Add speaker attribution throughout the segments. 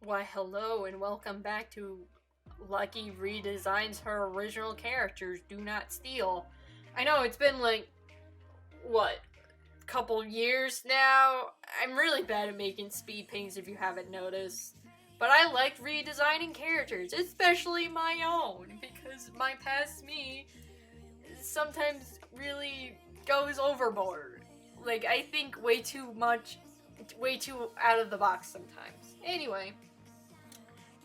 Speaker 1: Why, hello and welcome back to Lucky redesigns her original characters. Do not steal. I know it's been like, what, couple years now? I'm really bad at making speed paints if you haven't noticed. But I like redesigning characters, especially my own, because my past me sometimes really goes overboard. Like, I think way too much, way too out of the box sometimes. Anyway,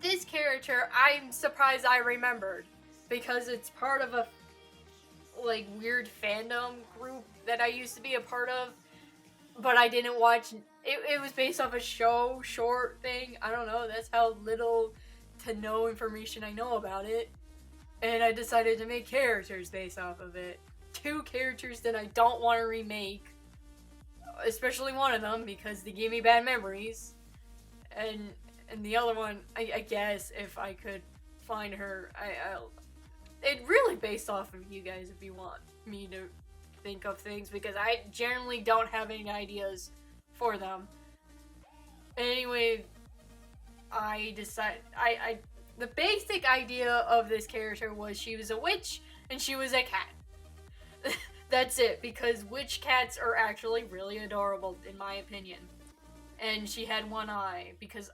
Speaker 1: this character, I'm surprised I remembered, because it's part of a, like, weird fandom group that I used to be a part of, but I didn't watch. It was based off a short thing. I don't know, that's how little to no information I know about it. And I decided to make characters based off of it. Two characters that I don't want to remake, especially one of them because they gave me bad memories. And the other one, I guess if I could find her, it really based off of you guys if you want me to think of things, because I generally don't have any ideas for them. Anyway, I decided, the basic idea of this character was she was a witch and she was a cat. That's it, because witch cats are actually really adorable in my opinion. And she had one eye, because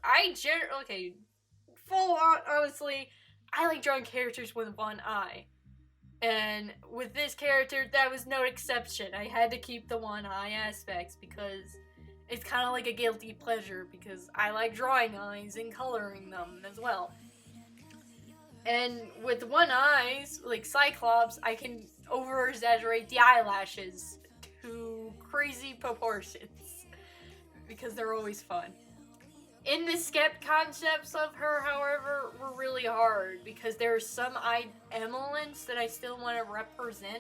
Speaker 1: full on, honestly, I like drawing characters with one eye. And with this character, that was no exception. I had to keep the one eye aspects because it's kind of like a guilty pleasure, because I like drawing eyes and coloring them as well. And with one eyes, like Cyclops, I can over-exaggerate the eyelashes to crazy proportions because they're always fun. In the skep concepts of her, however, were really hard because there are some elements that I still want to represent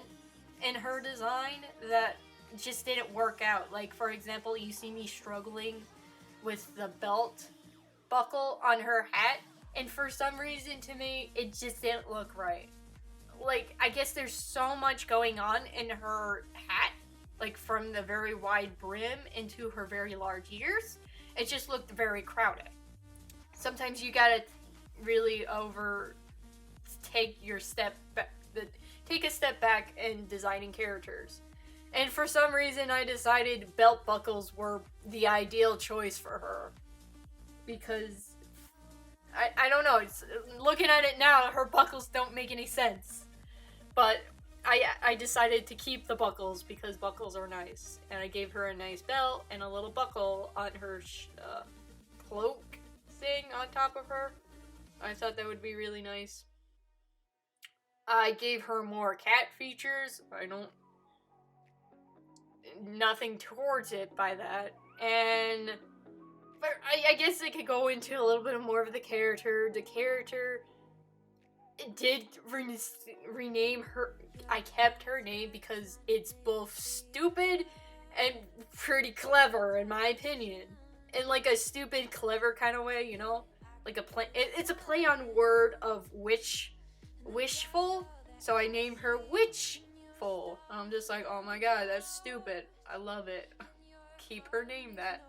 Speaker 1: in her design that just didn't work out. Like, for example, you see me struggling with the belt buckle on her hat, and for some reason to me, it just didn't look right. Like, I guess there's so much going on in her hat, like from the very wide brim into her very large ears. It just looked very crowded. Sometimes you gotta really take a step back in designing characters. And for some reason, I decided belt buckles were the ideal choice for her. Because, I don't know, looking at it now, her buckles don't make any sense. But I decided to keep the buckles because buckles are nice. And I gave her a nice belt and a little buckle on her cloak thing on top of her. I thought that would be really nice. I gave her more cat features. Nothing towards it by that. And but I guess I could go into a little bit more of the character. The character did rename her. I kept her name because it's both stupid and pretty clever, in my opinion. In like a stupid, clever kind of way, you know? Like it's a play on word of wishful. So I named her Witchful. I'm just like, oh my god, that's stupid. I love it. Keep her name that.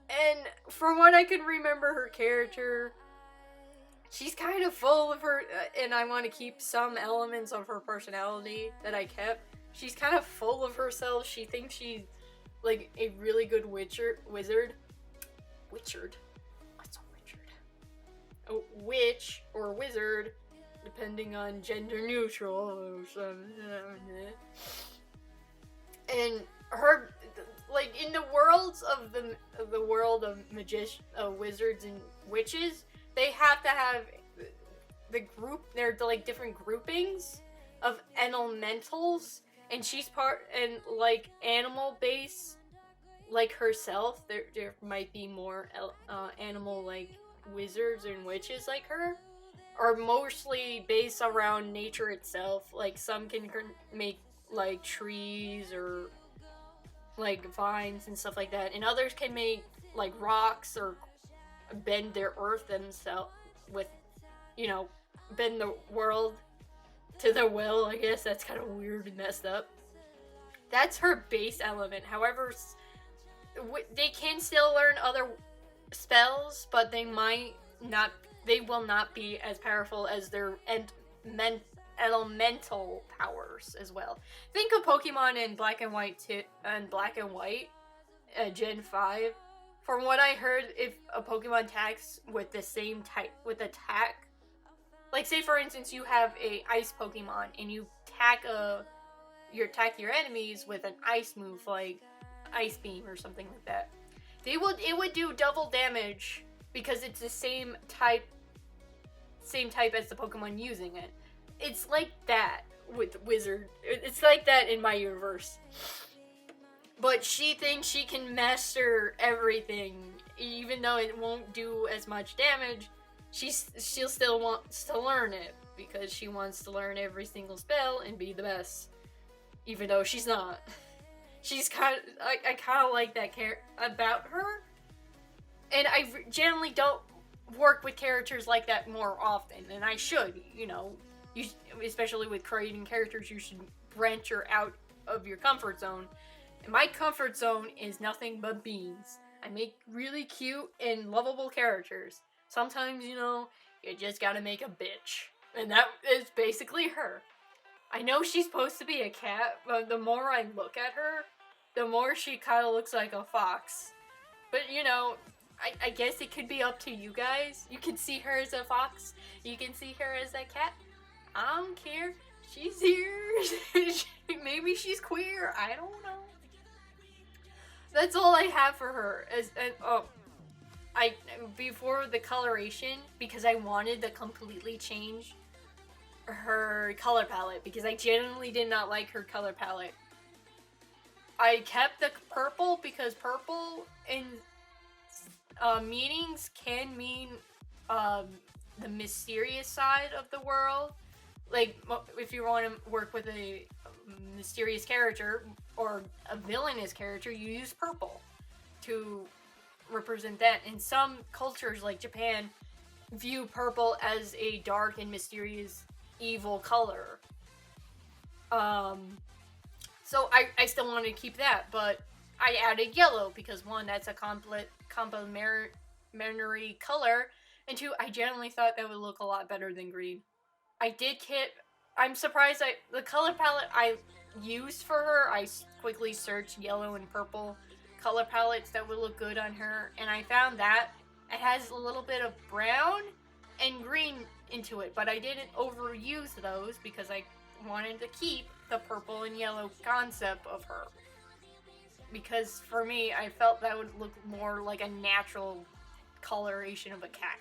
Speaker 1: And from what I can remember, her character, she's kind of full of her, and I want to keep some elements of her personality that I kept. She's kind of full of herself. She thinks she's like a really good wizard. What's a wizard? A witch or wizard, depending on gender neutral or something. And her, like in the worlds of the world of wizards and witches, they have to have the group. They're like different groupings of elementals, and she's part and like animal base, like herself. There might be more animal like wizards and witches like her, are mostly based around nature itself. Like some can make like trees or like vines and stuff like that, and others can make like rocks or bend their earth themselves with, bend the world to their will. I guess that's kind of weird and messed up. That's her base element. However, they can still learn other spells, but they will not be as powerful as their elemental powers as well. Think of Pokemon in Black and White Gen 5. From what I heard, if a Pokemon attacks with the same type, with attack, like say for instance you have a ice Pokemon and you attack your enemies with an ice move like Ice Beam or something like that, it would do double damage because it's the same type as the Pokemon using it. It's like that with Wizard. It's like that in my universe. But she thinks she can master everything, even though it won't do as much damage. She'll still wants to learn it because she wants to learn every single spell and be the best, even though she's not. She's I kind of like that about her, and I generally don't work with characters like that more often, and I should. Especially with creating characters, you should branch out of your comfort zone. And my comfort zone is nothing but beans. I make really cute and lovable characters. Sometimes, you just gotta make a bitch. And that is basically her. I know she's supposed to be a cat, but the more I look at her, the more she kind of looks like a fox. But, I guess it could be up to you guys. You can see her as a fox. You can see her as a cat. I don't care. She's here. Maybe she's queer. I don't know. That's all I have for her. Before the coloration, because I wanted to completely change her color palette, because I genuinely did not like her color palette. I kept the purple because purple in meanings can mean the mysterious side of the world. Like, if you want to work with a mysterious character or a villainous character, you use purple to represent that. In some cultures, like Japan, view purple as a dark and mysterious evil color. So I still wanted to keep that, but I added yellow because one, that's a complementary color, and two, I generally thought that would look a lot better than green. I'm surprised the color palette I used for her, I quickly searched yellow and purple color palettes that would look good on her, and I found that it has a little bit of brown and green into it, but I didn't overuse those because I wanted to keep the purple and yellow concept of her. Because for me, I felt that would look more like a natural coloration of a cat,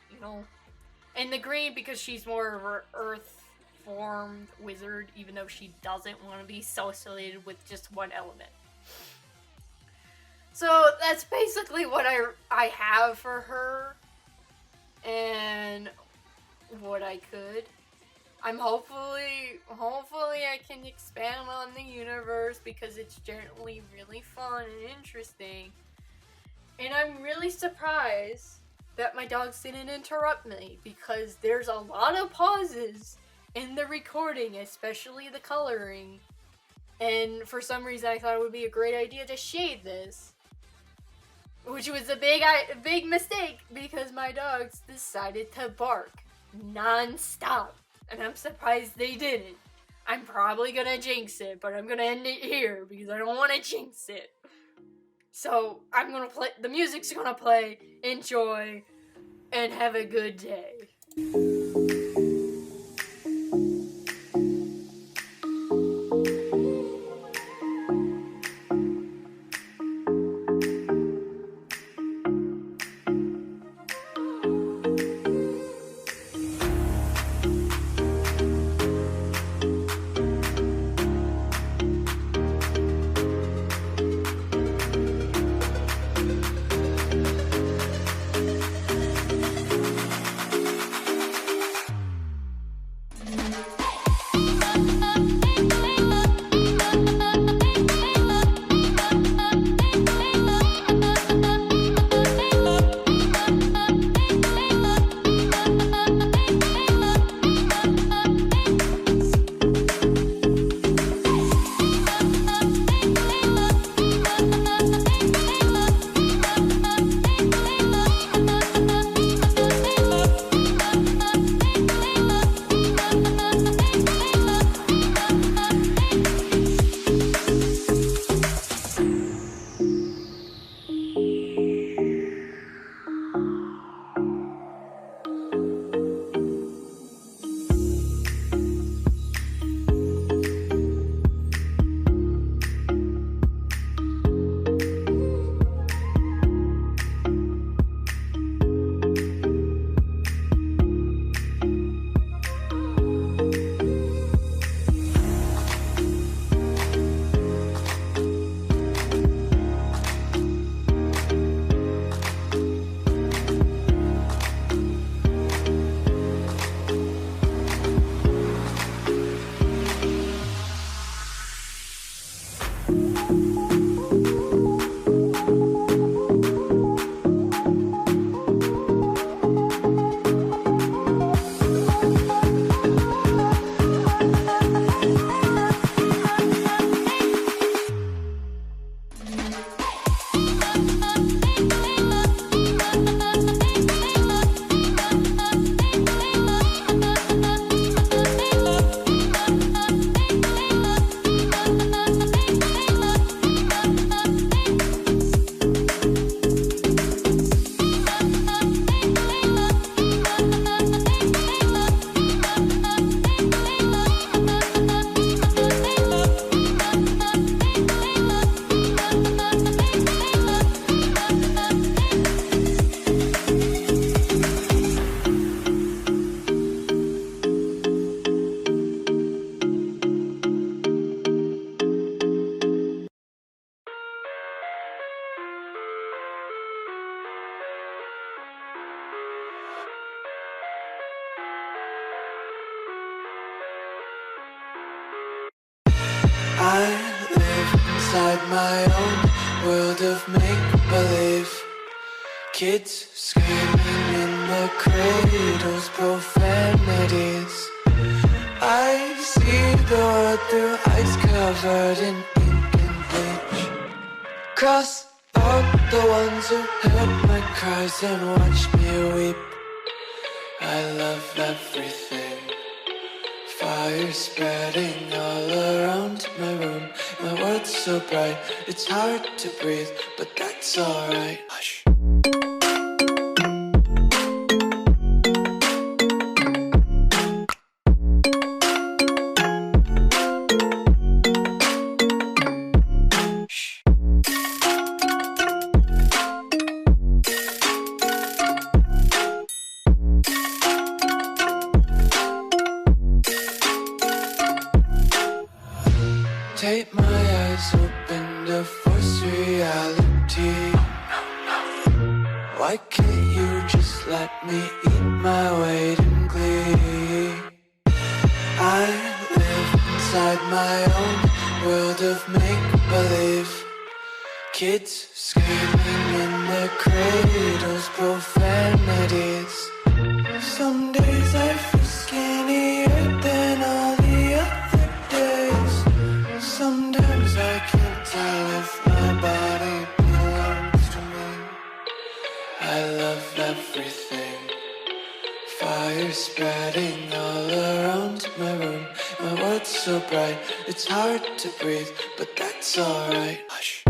Speaker 1: And the green, because she's more of an earth-formed wizard, even though she doesn't want to be associated with just one element. So that's basically what I have for her, and what I could. I'm hopefully I can expand on the universe because it's generally really fun and interesting. And I'm really surprised that my dogs didn't interrupt me because there's a lot of pauses in the recording, especially the coloring. And for some reason I thought it would be a great idea to shade this. Which was a big mistake because my dogs decided to bark non-stop. And I'm surprised they didn't. I'm probably gonna jinx it, but I'm gonna end it here because I don't want to jinx it. So I'm gonna play. The music's gonna play. Enjoy, and have a good day.
Speaker 2: my own world of make-believe. Kids screaming in the cradles, profanities. I see the world through eyes covered in ink and bleach. Cross out the ones who heard my cries and watched me weep. I love everything. Fire spreading all around my room. My world's so bright, it's hard to breathe, but that's alright. Hush. Take my eyes open to force reality. Why can't you just let me eat my weight in glee? I live inside my own world of make-believe. Kids screaming in their cradles, profanities. Some days I feel skinnier than all the other days. Sometimes I can't tell if my body belongs to me. I love everything. Fire spreading all around my room. My world's so bright, it's hard to breathe, but that's alright. Hush.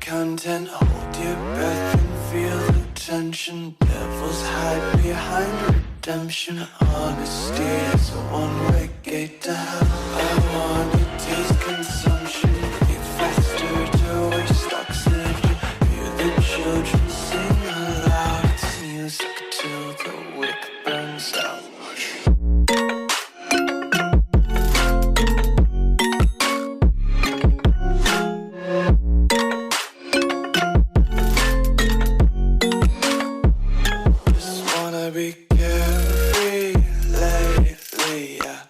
Speaker 2: Content, hold your breath and feel the tension. Devils hide behind redemption. Honesty is a one-way gate to hell. I wanna taste consumption. Breathe faster to waste oxygen. Hear the children sing aloud. It's music till the wick burns out. Be carefree lately, yeah.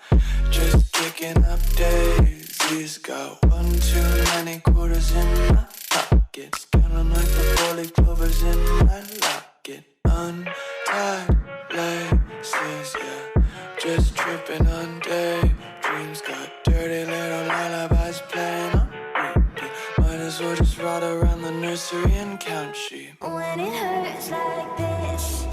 Speaker 2: Just kicking up daisies. Got one too many quarters in my pockets. Counting like the four-leaf clovers in my locket. Untied laces, yeah. Just tripping on daydreams. Got dirty little lullabies playing on repeat. Might as well just ride around the nursery and count sheep.
Speaker 3: When it hurts like this,